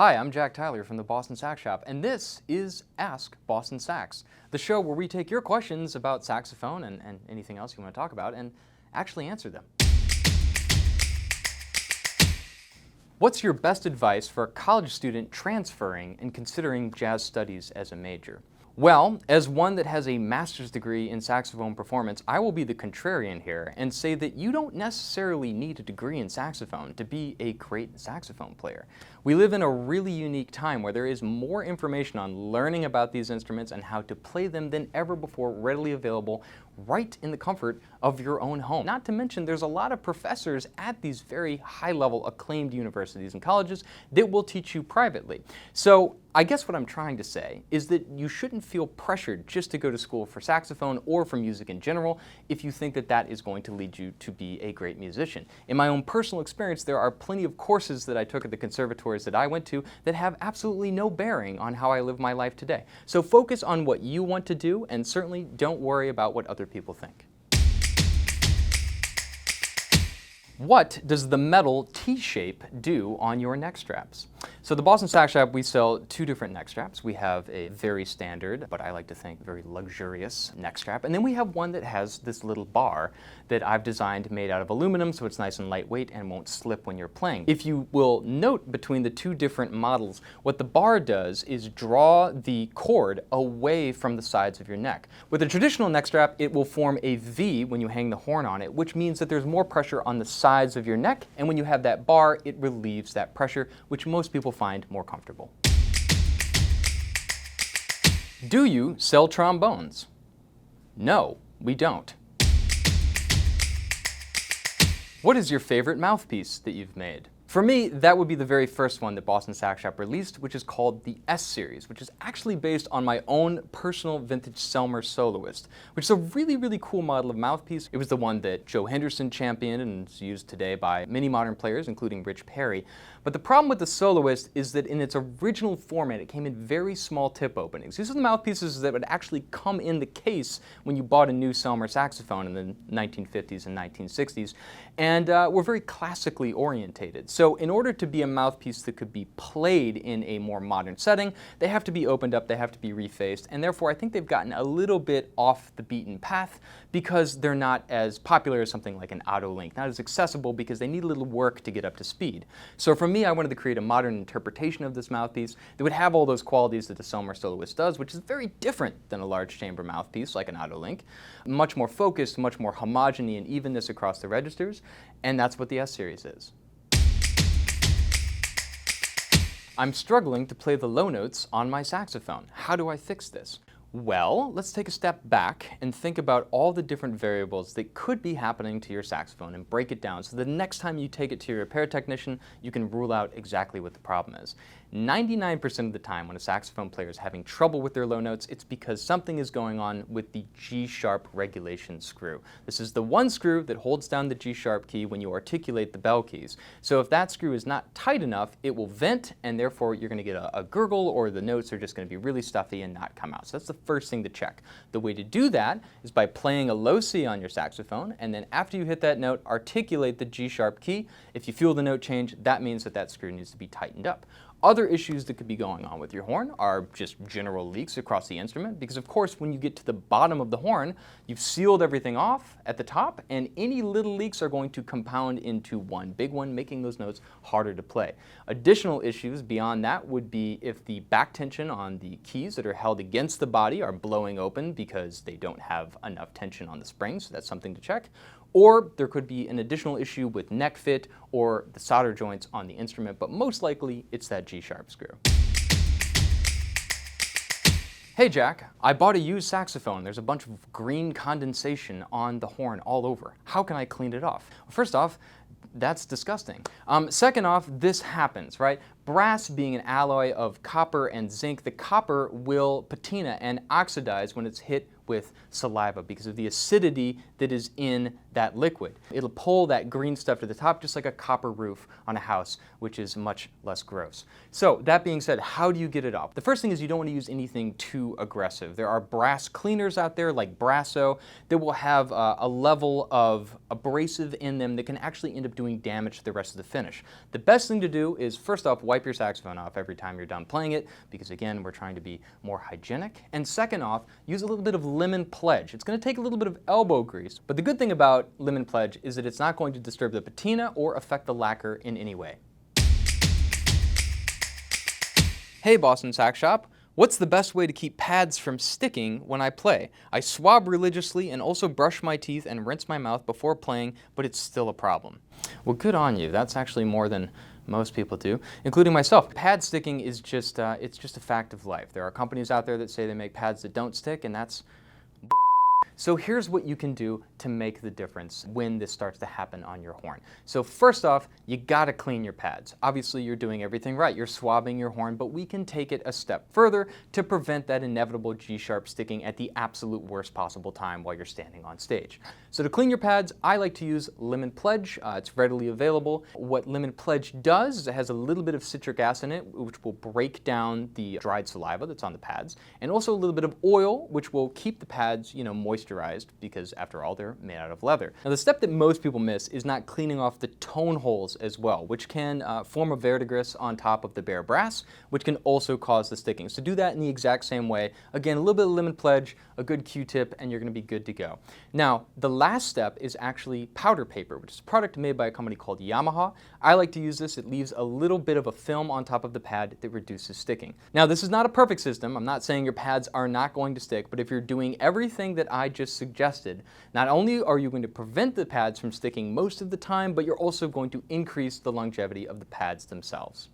Hi, I'm Jack Tyler from the Boston Sax Shop, and this is Ask Boston Sax, the show where we take your questions about saxophone and anything else you want to talk about and actually answer them. What's your best advice for a college student transferring and considering jazz studies as a major? Well, as one that has a master's degree in saxophone performance, I will be the contrarian here and say that you don't necessarily need a degree in saxophone to be a great saxophone player. We live in a really unique time where there is more information on learning about these instruments and how to play them than ever before, readily available right in the comfort of your own home. Not to mention there's a lot of professors at these very high-level acclaimed universities and colleges that will teach you privately. So I guess what I'm trying to say is that you shouldn't feel pressured just to go to school for saxophone or for music in general if you think that that is going to lead you to be a great musician. In my own personal experience, there are plenty of courses that I took at the conservatories that I went to that have absolutely no bearing on how I live my life today. So focus on what you want to do and certainly don't worry about what other people think. What does the metal T-shape do on your neck straps? So the Boston Sax Shop, we sell two different neck straps. We have a very standard, but I like to think very luxurious neck strap. And then we have one that has this little bar that I've designed made out of aluminum so it's nice and lightweight and won't slip when you're playing. If you will note between the two different models, what the bar does is draw the cord away from the sides of your neck. With a traditional neck strap, it will form a V when you hang the horn on it, which means that there's more pressure on the sides of your neck, and when you have that bar, it relieves that pressure, which most people find more comfortable. Do you sell trombones? No, we don't. What is your favorite mouthpiece that you've made? For me, that would be the very first one that Boston Sax Shop released, which is called the S Series, which is actually based on my own personal vintage Selmer Soloist, which is a really, really cool model of mouthpiece. It was the one that Joe Henderson championed and is used today by many modern players, including Rich Perry. But the problem with the Soloist is that in its original format, it came in very small tip openings. These are the mouthpieces that would actually come in the case when you bought a new Selmer saxophone in the 1950s and 1960s, and were very classically orientated. So in order to be a mouthpiece that could be played in a more modern setting, they have to be opened up, they have to be refaced, and therefore I think they've gotten a little bit off the beaten path because they're not as popular as something like an Auto Link, not as accessible because they need a little work to get up to speed. So for me, I wanted to create a modern interpretation of this mouthpiece that would have all those qualities that the Selmer Soloist does, which is very different than a large chamber mouthpiece like an Auto Link. Much more focused, much more homogeny and evenness across the registers, and that's what the S Series is. I'm struggling to play the low notes on my saxophone. How do I fix this? Well, let's take a step back and think about all the different variables that could be happening to your saxophone and break it down so the next time you take it to your repair technician, you can rule out exactly what the problem is. 99% of the time when a saxophone player is having trouble with their low notes, it's because something is going on with the G-sharp regulation screw. This is the one screw that holds down the G-sharp key when you articulate the bell keys. So if that screw is not tight enough, it will vent, and therefore you're going to get a gurgle, or the notes are just going to be really stuffy and not come out. So that's the first thing to check. The way to do that is by playing a low C on your saxophone, and then after you hit that note, articulate the G-sharp key. If you feel the note change, that means that that screw needs to be tightened up. Other issues that could be going on with your horn are just general leaks across the instrument, because of course when you get to the bottom of the horn, you've sealed everything off at the top, and any little leaks are going to compound into one big one, making those notes harder to play. Additional issues beyond that would be if the back tension on the keys that are held against the body are blowing open because they don't have enough tension on the springs, so that's something to check. Or there could be an additional issue with neck fit or the solder joints on the instrument, but most likely it's that G-sharp screw. Hey Jack, I bought a used saxophone. There's a bunch of green condensation on the horn all over. How can I clean it off? Well, first off, that's disgusting. Second off, this happens, right? Brass being an alloy of copper and zinc, the copper will patina and oxidize when it's hit with saliva because of the acidity that is in that liquid. It'll pull that green stuff to the top just like a copper roof on a house, which is much less gross. So that being said, how do you get it off? The first thing is you don't want to use anything too aggressive. There are brass cleaners out there like Brasso that will have a level of abrasive in them that can actually end up doing damage to the rest of the finish. The best thing to do is first off, wipe your saxophone off every time you're done playing it, because again, we're trying to be more hygienic. And second off, use a little bit of lemon pledge. It's going to take a little bit of elbow grease, but the good thing about lemon pledge is that it's not going to disturb the patina or affect the lacquer in any way. Hey Boston Sax Shop, what's the best way to keep pads from sticking when I play? I swab religiously and also brush my teeth and rinse my mouth before playing, but it's still a problem. Well, good on you. That's actually more than most people do, including myself. Pad sticking is just, it's just a fact of life. There are companies out there that say they make pads that don't stick, and that's bullshit. So here's what you can do to make the difference when this starts to happen on your horn. So first off, you gotta clean your pads. Obviously you're doing everything right. You're swabbing your horn, but we can take it a step further to prevent that inevitable G-sharp sticking at the absolute worst possible time while you're standing on stage. So to clean your pads, I like to use Lemon Pledge. It's readily available. What Lemon Pledge does is it has a little bit of citric acid in it, which will break down the dried saliva that's on the pads, and also a little bit of oil, which will keep the pads, moisturized, because after all, they're made out of leather. Now the step that most people miss is not cleaning off the tone holes as well, which can form a verdigris on top of the bare brass, which can also cause the sticking. So do that in the exact same way. Again, a little bit of Lemon Pledge, a good Q-tip, and you're gonna be good to go. Now, the last step is actually powder paper, which is a product made by a company called Yamaha. I like to use this. It leaves a little bit of a film on top of the pad that reduces sticking. Now, this is not a perfect system. I'm not saying your pads are not going to stick, but if you're doing everything that I just suggested, not only are you going to prevent the pads from sticking most of the time, but you're also going to increase the longevity of the pads themselves.